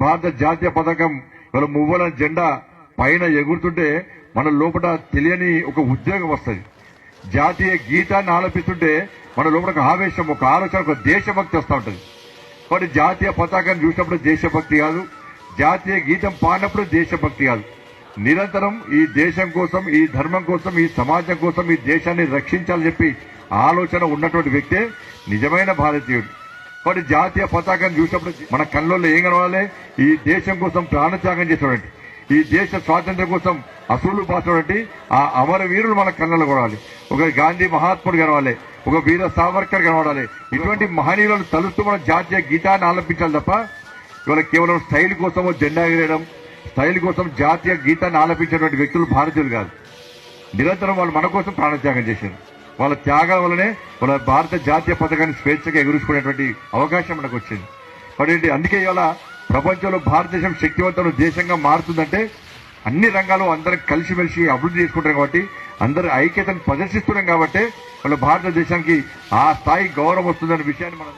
భారత జాతీయ పతాకం ఇవాళ మువ్వల జెండా పైన ఎగురుతుంటే మన లోపల తెలియని ఒక ఉద్యోగం వస్తుంది. జాతీయ గీతాన్ని ఆలపిస్తుంటే మన లోపల ఒక ఆవేశం, ఒక ఆలోచన, ఒక దేశభక్తి వస్తూ ఉంటుంది. కాబట్టి జాతీయ పతాకాన్ని చూసినప్పుడు దేశభక్తి కాదు, జాతీయ గీతం పాడినప్పుడు దేశభక్తి కాదు. నిరంతరం ఈ దేశం కోసం, ఈ ధర్మం కోసం, ఈ సమాజం కోసం, ఈ దేశాన్ని రక్షించాలని చెప్పి ఆలోచన ఉన్నటువంటి వ్యక్తే నిజమైన భారతీయుడు. కాబట్టి జాతీయ పతాకాన్ని చూసినప్పుడు మన కళ్ళల్లో ఏం కనవాలి? ఈ దేశం కోసం ప్రాణత్యాగం చేసినటువంటి, ఈ దేశ స్వాతంత్ర్యం కోసం అసూలు పాసినటువంటి ఆ అమరవీరులు మన కళ్ళలో కొనాలి. ఒక గాంధీ మహాత్ముడు కనవాలి, ఒక వీర సావర్కర్ కనబడాలి. ఇటువంటి మహనీయులను తలుస్తూ మనం జాతీయ గీతాన్ని ఆలపించాలి తప్ప ఇవాళ కేవలం స్టైల్ కోసమో జెండా ఎగరేయడం, స్టైల్ కోసం జాతీయ గీతాన్ని ఆలపించేటువంటి వ్యక్తులు భారతీయులు కాదు. నిరంతరం వాళ్ళు మన కోసం ప్రాణత్యాగం చేశారు. వాళ్ళ త్యాగాల వల్లనే వాళ్ళ భారత జాతీయ పతాకాన్ని స్వేచ్ఛగా ఎగురుచుకునేటువంటి అవకాశం మనకు వచ్చింది. కాబట్టి అందుకే ఇవాళ ప్రపంచంలో భారతదేశం శక్తివంతమైన దేశంగా మారుతుందంటే అన్ని రంగాల్లో అందరం కలిసిమెలిసి అభివృద్ధి చేసుకుంటాం కాబట్టి, అందరి ఐక్యతను ప్రదర్శిస్తున్నాం కాబట్టి వాళ్ళ భారతదేశానికి ఆ స్థాయి గౌరవం వస్తుందనే విషయాన్ని మనం